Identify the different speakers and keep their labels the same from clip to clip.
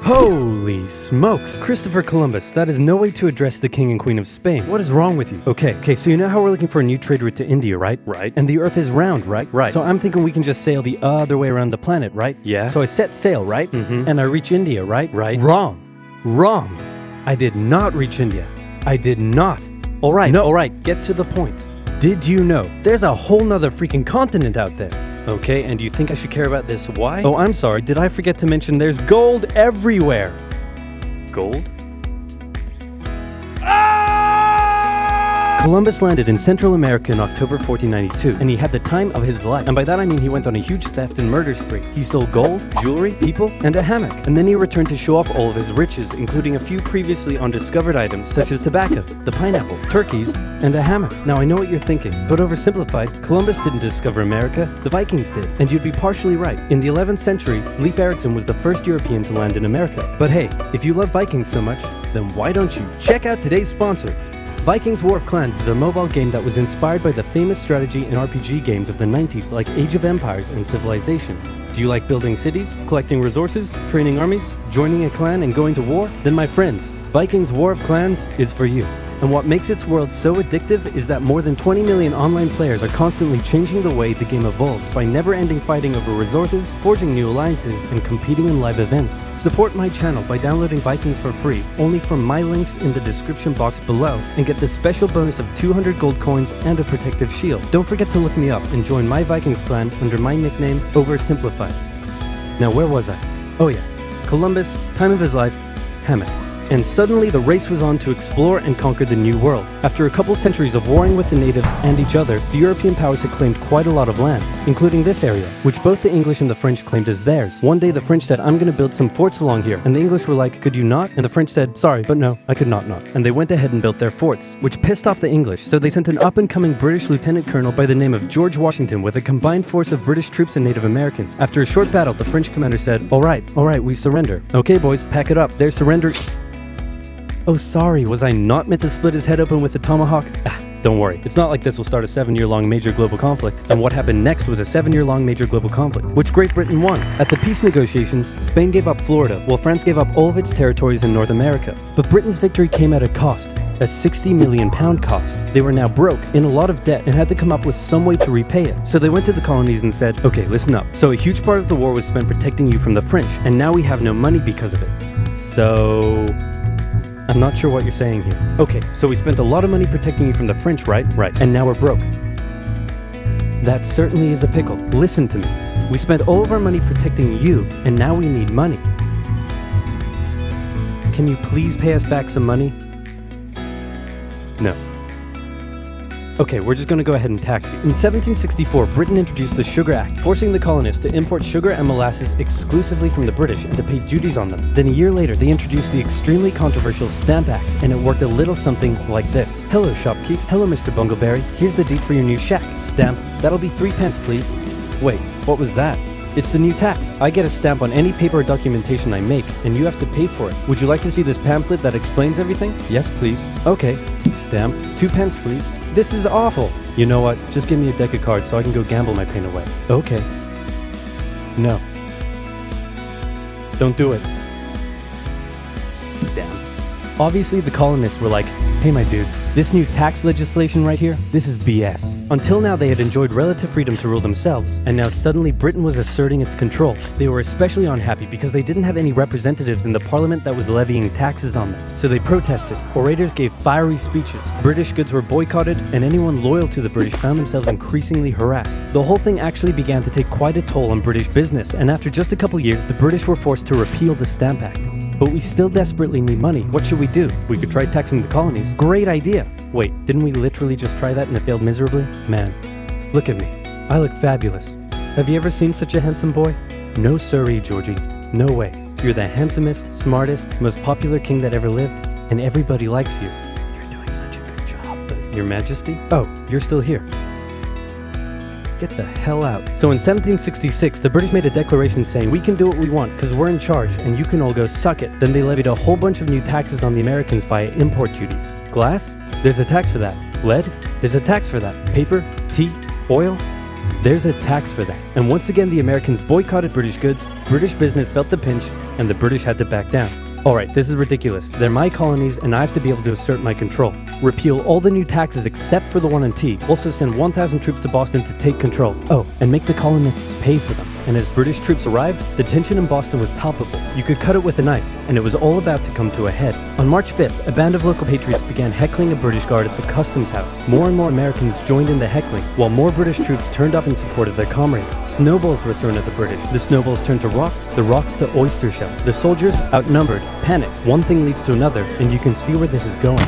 Speaker 1: Holy smokes! Christopher Columbus, that is no way to address the King and Queen of Spain. What is wrong with you? Okay, so you know how we're looking for a new trade route to India, right? Right. And the Earth is round, right? Right. So I'm thinking we can just sail the other way around the planet, right? Yeah. So I set sail, right? And I reach India, right? Right. Wrong. I did not reach India. I did not. Alright, get to the point. Did you know there's a whole nother freaking continent out there? Okay, and do you think I should care about this? Why? Oh, I'm sorry, did I forget to mention there's gold everywhere? Gold? Columbus landed in Central America in October 1492, and he had the time of his life. And by that I mean he went on a huge theft and murder spree. He stole gold, jewelry, people, and a hammock. And then he returned to show off all of his riches, including a few previously undiscovered items, such as tobacco, the pineapple, turkeys, and a hammock. Now I know what you're thinking, but oversimplified, Columbus didn't discover America, the Vikings did. And you'd be partially right. In the 11th century, Leif Erikson was the first European to land in America. But hey, if you love Vikings so much, then why don't you check out today's sponsor? Vikings War of Clans is a mobile game that was inspired by the famous strategy and RPG games of the 90s like Age of Empires and Civilization. Do you like building cities, collecting resources, training armies, joining a clan, and going to war? Then my friends, Vikings War of Clans is for you. And what makes its world so addictive is that more than 20 million online players are constantly changing the way the game evolves by never-ending fighting over resources, forging new alliances, and competing in live events. Support my channel by downloading Vikings for free, only from my links in the description box below, and get the special bonus of 200 gold coins and a protective shield. Don't forget to look me up and join my Vikings clan under my nickname, OverSimplified. Now where was I? Oh yeah, Columbus, time of his life, hammock. And suddenly the race was on to explore and conquer the New World. After a couple centuries of warring with the natives and each other, the European powers had claimed quite a lot of land, including this area, which both the English and the French claimed as theirs. One day the French said, I'm gonna build some forts along here, and the English were like, could you not? And the French said, sorry, but no, I could not. And they went ahead and built their forts, which pissed off the English, so they sent an up-and-coming British lieutenant colonel by the name of George Washington with a combined force of British troops and Native Americans. After a short battle, the French commander said, all right, we surrender. Okay boys, pack it up, there's surrender. Oh sorry, was I not meant to split his head open with the tomahawk? Don't worry, it's not like this will start a 7-year-long major global conflict. And what happened next was a 7-year-long major global conflict, which Great Britain won. At the peace negotiations, Spain gave up Florida, while France gave up all of its territories in North America. But Britain's victory came at a cost, a £60 million cost. They were now broke, in a lot of debt, and had to come up with some way to repay it. So they went to the colonies and said, okay, listen up. So a huge part of the war was spent protecting you from the French, and now we have no money because of it. So I'm not sure what you're saying here. Okay, so we spent a lot of money protecting you from the French, right? Right. And now we're broke. That certainly is a pickle. Listen to me. We spent all of our money protecting you, and now we need money. Can you please pay us back some money? No. Okay, we're just gonna go ahead and tax you. In 1764, Britain introduced the Sugar Act, forcing the colonists to import sugar and molasses exclusively from the British and to pay duties on them. Then a year later, they introduced the extremely controversial Stamp Act, and it worked a little something like this. Hello, shopkeep. Hello, Mr. Bungleberry. Here's the deed for your new shack. Stamp. That'll be 3 pence, please. Wait, what was that? It's the new tax. I get a stamp on any paper or documentation I make, and you have to pay for it. Would you like to see this pamphlet that explains everything? Yes, please. Okay. Stamp. 2 pence, please. This is awful. You know what? Just give me a deck of cards so I can go gamble my pain away. Okay. No. Don't do it. Damn. Obviously, the colonists were like, hey my dudes, this new tax legislation right here, this is BS. Until now, they had enjoyed relative freedom to rule themselves, and now suddenly Britain was asserting its control. They were especially unhappy because they didn't have any representatives in the parliament that was levying taxes on them. So they protested. Orators gave fiery speeches. British goods were boycotted, and anyone loyal to the British found themselves increasingly harassed. The whole thing actually began to take quite a toll on British business, and after just a couple years, the British were forced to repeal the Stamp Act. But we still desperately need money. What should we do? We could try taxing the colonies. Great idea. Wait, didn't we literally just try that and it failed miserably? Man, look at me. I look fabulous. Have you ever seen such a handsome boy? No siree, Georgie. No way. You're the handsomest, smartest, most popular king that ever lived, and everybody likes you. You're doing such a good job. Your Majesty? Oh, you're still here. Get the hell out. So in 1766, the British made a declaration saying, we can do what we want because we're in charge and you can all go suck it. Then they levied a whole bunch of new taxes on the Americans via import duties. Glass? There's a tax for that. Lead? There's a tax for that. Paper? Tea? Oil? There's a tax for that. And once again, the Americans boycotted British goods, British business felt the pinch, and the British had to back down. Alright, this is ridiculous. They're my colonies and I have to be able to assert my control. Repeal all the new taxes except for the one on tea. Also send 1,000 troops to Boston to take control. Oh, and make the colonists pay for them. And as British troops arrived, the tension in Boston was palpable. You could cut it with a knife, and it was all about to come to a head. On March 5th, a band of local patriots began heckling a British guard at the customs house. More and more Americans joined in the heckling, while more British troops turned up in support of their comrade. Snowballs were thrown at the British. The snowballs turned to rocks, the rocks to oyster shells. The soldiers, outnumbered, panicked. One thing leads to another, and you can see where this is going.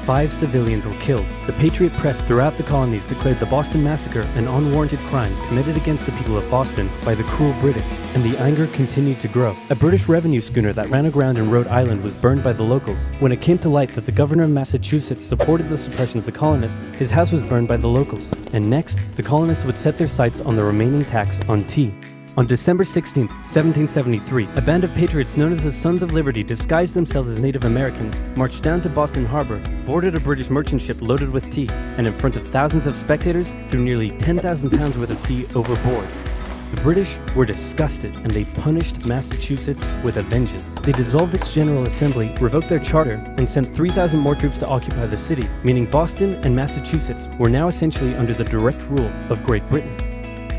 Speaker 1: 5 civilians were killed. The Patriot press throughout the colonies declared the Boston Massacre an unwarranted crime committed against the people of Boston by the cruel British, and the anger continued to grow. A British revenue schooner that ran aground in Rhode Island was burned by the locals. When it came to light that the governor of Massachusetts supported the suppression of the colonists, his house was burned by the locals. And next, the colonists would set their sights on the remaining tax on tea. On December 16, 1773, a band of patriots known as the Sons of Liberty disguised themselves as Native Americans, marched down to Boston Harbor, boarded a British merchant ship loaded with tea, and in front of thousands of spectators, threw nearly 10,000 pounds worth of tea overboard. The British were disgusted, and they punished Massachusetts with a vengeance. They dissolved its General Assembly, revoked their charter, and sent 3,000 more troops to occupy the city, meaning Boston and Massachusetts were now essentially under the direct rule of Great Britain.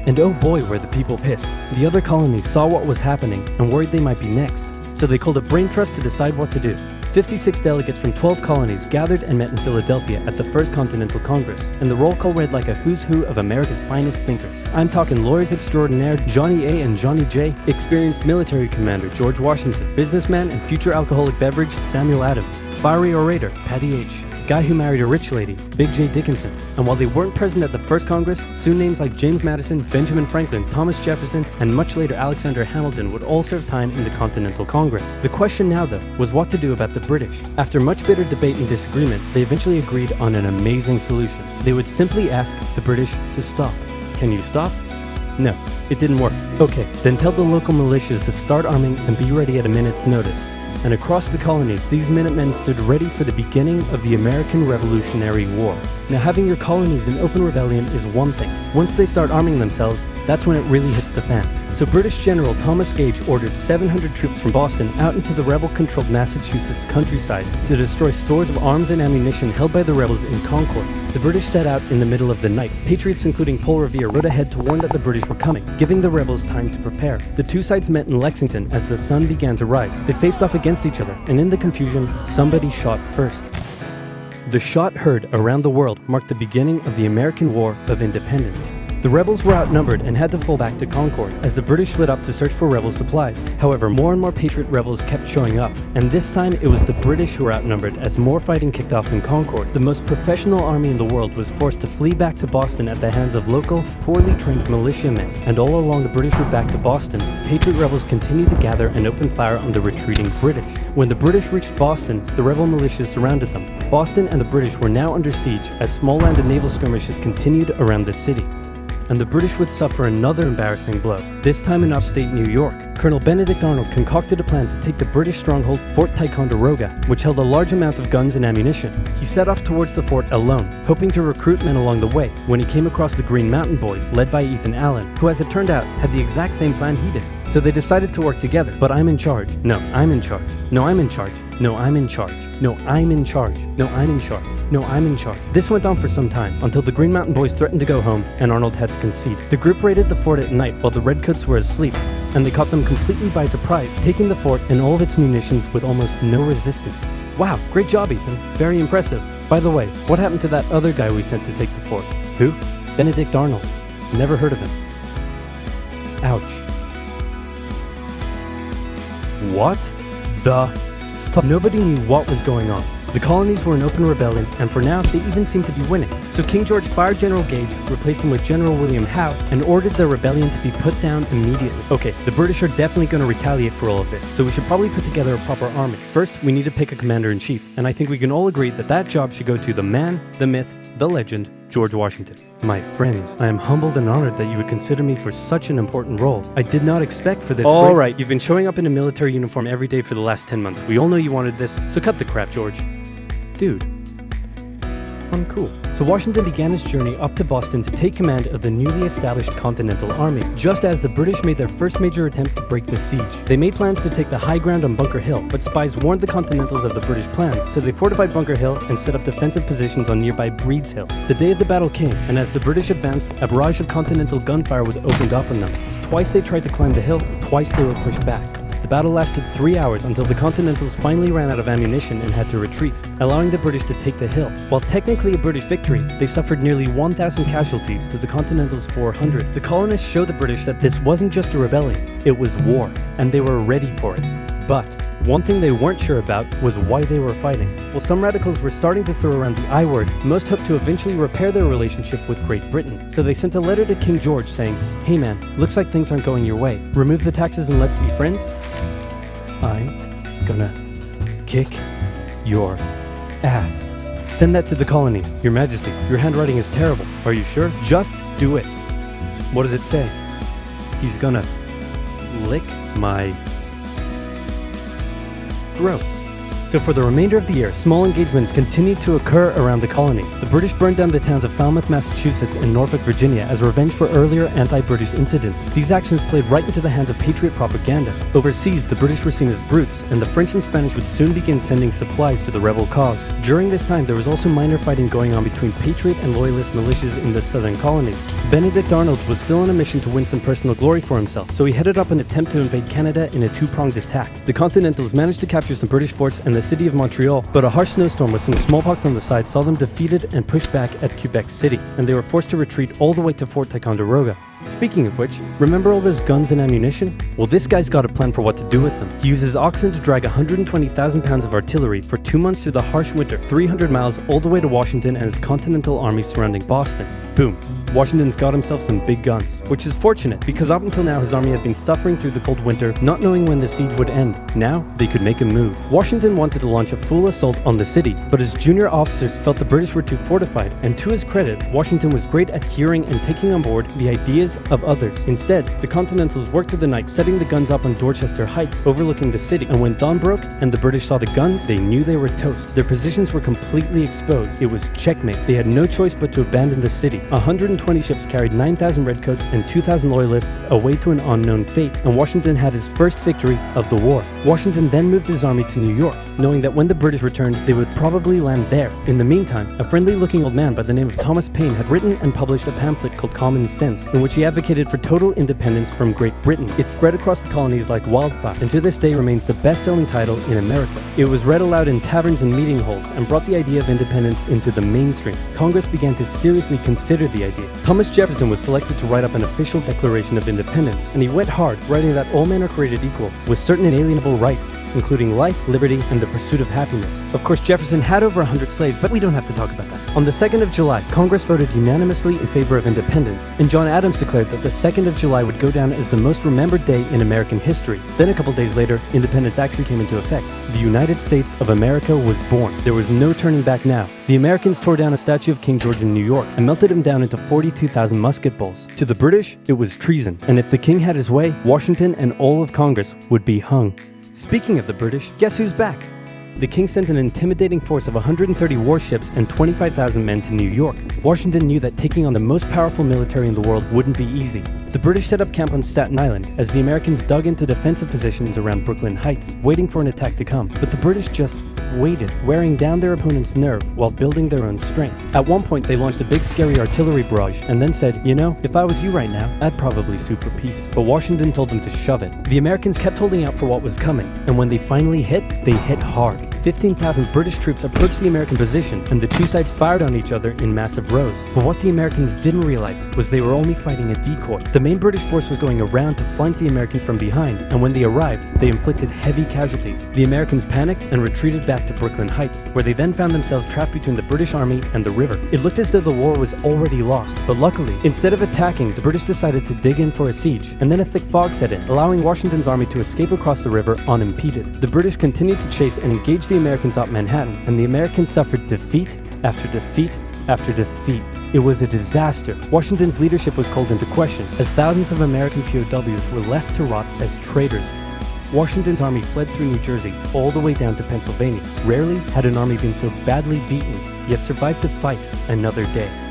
Speaker 1: And oh boy, were the people pissed. The other colonies saw what was happening and worried they might be next. So they called a brain trust to decide what to do. 56 delegates from 12 colonies gathered and met in Philadelphia at the First Continental Congress, and the roll call read like a who's who of America's finest thinkers. I'm talking lawyers extraordinaire Johnny A and Johnny J, experienced military commander George Washington, businessman and future alcoholic beverage Samuel Adams, fiery orator Patty H, guy who married a rich lady, Big J. Dickinson. And while they weren't present at the first Congress, soon names like James Madison, Benjamin Franklin, Thomas Jefferson, and much later Alexander Hamilton would all serve time in the Continental Congress. The question now, though, was what to do about the British. After much bitter debate and disagreement, they eventually agreed on an amazing solution. They would simply ask the British to stop. Can you stop? No, it didn't work. Okay, then tell the local militias to start arming and be ready at a minute's notice. And across the colonies, these Minutemen stood ready for the beginning of the American Revolutionary War. Now, having your colonies in open rebellion is one thing. Once they start arming themselves, that's when it really hits the fan. So British General Thomas Gage ordered 700 troops from Boston out into the rebel-controlled Massachusetts countryside to destroy stores of arms and ammunition held by the rebels in Concord. The British set out in the middle of the night. Patriots including Paul Revere rode ahead to warn that the British were coming, giving the rebels time to prepare. The two sides met in Lexington as the sun began to rise. They faced off against each other, and in the confusion, somebody shot first. The shot heard around the world marked the beginning of the American War of Independence. The rebels were outnumbered and had to fall back to Concord as the British split up to search for rebel supplies. However, more and more Patriot rebels kept showing up, and this time it was the British who were outnumbered as more fighting kicked off in Concord. The most professional army in the world was forced to flee back to Boston at the hands of local, poorly trained militiamen, and all along the British route back to Boston, Patriot rebels continued to gather and open fire on the retreating British. When the British reached Boston, the rebel militias surrounded them. Boston and the British were now under siege as small land and naval skirmishes continued around the city. And the British would suffer another embarrassing blow, this time in upstate New York. Colonel Benedict Arnold concocted a plan to take the British stronghold Fort Ticonderoga, which held a large amount of guns and ammunition. He set off towards the fort alone, hoping to recruit men along the way, when he came across the Green Mountain Boys, led by Ethan Allen, who, as it turned out, had the exact same plan he did. So they decided to work together. But I'm in charge. No, I'm in charge. No, I'm in charge. No, I'm in charge. No, I'm in charge. No, I'm in charge. No, I'm in charge. This went on for some time, until the Green Mountain Boys threatened to go home, and Arnold had to concede. The group raided the fort at night while the Redcoats were asleep, and they caught them completely by surprise, taking the fort and all of its munitions with almost no resistance. Wow, great job, Ethan. Very impressive. By the way, what happened to that other guy we sent to take the fort? Who? Benedict Arnold. Never heard of him. Ouch. What the fuck? Nobody knew what was going on. The colonies were in open rebellion, and for now, they even seemed to be winning. So King George fired General Gage, replaced him with General William Howe, and ordered the rebellion to be put down immediately. Okay, the British are definitely going to retaliate for all of this, so we should probably put together a proper army. First, we need to pick a commander-in-chief, and I think we can all agree that that job should go to the man, the myth, the legend, George Washington. My friends, I am humbled and honored that you would consider me for such an important role. I did not expect for this. Alright, you've been showing up in a military uniform every day for the last 10 months. We all know you wanted this, so cut the crap, George. Dude. uncool. So Washington began his journey up to Boston to take command of the newly established Continental Army, just as the British made their first major attempt to break the siege. They made plans to take the high ground on Bunker Hill, but spies warned the Continentals of the British plans, so they fortified Bunker Hill and set up defensive positions on nearby Breed's Hill. The day of the battle came, and as the British advanced, a barrage of Continental gunfire was opened up on them. Twice they tried to climb the hill, twice they were pushed back. The battle lasted 3 hours until the Continentals finally ran out of ammunition and had to retreat, allowing the British to take the hill. While technically a British victory, they suffered nearly 1,000 casualties to the Continentals' 400. The colonists showed the British that this wasn't just a rebellion, it was war, and they were ready for it. But one thing they weren't sure about was why they were fighting. While some radicals were starting to throw around the I word, most hoped to eventually repair their relationship with Great Britain. So they sent a letter to King George saying, "Hey man, looks like things aren't going your way. Remove the taxes and let's be friends? I'm gonna kick your ass." Send that to the colonies. Your Majesty, your handwriting is terrible. Are you sure? Just do it. What does it say? He's gonna lick my... Gross. So for the remainder of the year, small engagements continued to occur around the colonies. The British burned down the towns of Falmouth, Massachusetts and Norfolk, Virginia as revenge for earlier anti-British incidents. These actions played right into the hands of Patriot propaganda. Overseas, the British were seen as brutes, and the French and Spanish would soon begin sending supplies to the rebel cause. During this time, there was also minor fighting going on between Patriot and Loyalist militias in the southern colonies. Benedict Arnold was still on a mission to win some personal glory for himself, so he headed up an attempt to invade Canada in a two-pronged attack. The Continentals managed to capture some British forts and the city of Montreal, but a harsh snowstorm with some smallpox on the side saw them defeated and pushed back at Quebec City, and they were forced to retreat all the way to Fort Ticonderoga. Speaking of which, remember all those guns and ammunition? Well, this guy's got a plan for what to do with them. He uses oxen to drag 120,000 pounds of artillery for 2 months through the harsh winter, 300 miles all the way to Washington and his Continental Army surrounding Boston. Boom. Washington's got himself some big guns, which is fortunate because up until now his army had been suffering through the cold winter, not knowing when the siege would end. Now, they could make a move. Washington wanted to launch a full assault on the city, but his junior officers felt the British were too fortified, and to his credit, Washington was great at hearing and taking on board the ideas of others. Instead, the Continentals worked through the night setting the guns up on Dorchester Heights, overlooking the city, and when dawn broke and the British saw the guns, they knew they were toast. Their positions were completely exposed. It was checkmate. They had no choice but to abandon the city. 120 ships carried 9,000 redcoats and 2,000 loyalists away to an unknown fate, and Washington had his first victory of the war. Washington then moved his army to New York, knowing that when the British returned, they would probably land there. In the meantime, a friendly-looking old man by the name of Thomas Paine had written and published a pamphlet called Common Sense, in which he advocated for total independence from Great Britain. It spread across the colonies like wildfire, and to this day remains the best-selling title in America. It was read aloud in taverns and meeting halls, and brought the idea of independence into the mainstream. Congress began to seriously consider the idea. Thomas Jefferson was selected to write up an official Declaration of Independence, and he went hard, writing that all men are created equal, with certain inalienable rights, including life, liberty, and the pursuit of happiness. Of course, Jefferson had over 100 slaves, but we don't have to talk about that. On the 2nd of July, Congress voted unanimously in favor of independence, and John Adams declared that the 2nd of July would go down as the most remembered day in American history. Then a couple days later, independence actually came into effect. The United States of America was born. There was no turning back now. The Americans tore down a statue of King George in New York and melted him down into 42,000 musket balls. To the British, it was treason, and if the king had his way, Washington and all of Congress would be hung. Speaking of the British, guess who's back? The king sent an intimidating force of 130 warships and 25,000 men to New York. Washington knew that taking on the most powerful military in the world wouldn't be easy. The British set up camp on Staten Island as the Americans dug into defensive positions around Brooklyn Heights, waiting for an attack to come. But the British just waited, wearing down their opponent's nerve while building their own strength. At one point, they launched a big scary artillery barrage and then said, you know, if I was you right now, I'd probably sue for peace. But Washington told them to shove it. The Americans kept holding out for what was coming, and when they finally hit, they hit hard. 15,000 British troops approached the American position, and the two sides fired on each other in massive rows. But what the Americans didn't realize was they were only fighting a decoy. The main British force was going around to flank the Americans from behind, and when they arrived, they inflicted heavy casualties. The Americans panicked and retreated back to Brooklyn Heights, where they then found themselves trapped between the British army and the river. It looked as though the war was already lost, but luckily, instead of attacking, the British decided to dig in for a siege, and then a thick fog set in, allowing Washington's army to escape across the river unimpeded. The British continued to chase and engage the Americans up Manhattan, and the Americans suffered defeat after defeat after defeat. It was a disaster. Washington's leadership was called into question, as thousands of American POWs were left to rot as traitors. Washington's army fled through New Jersey all the way down to Pennsylvania. Rarely had an army been so badly beaten yet survived to fight another day.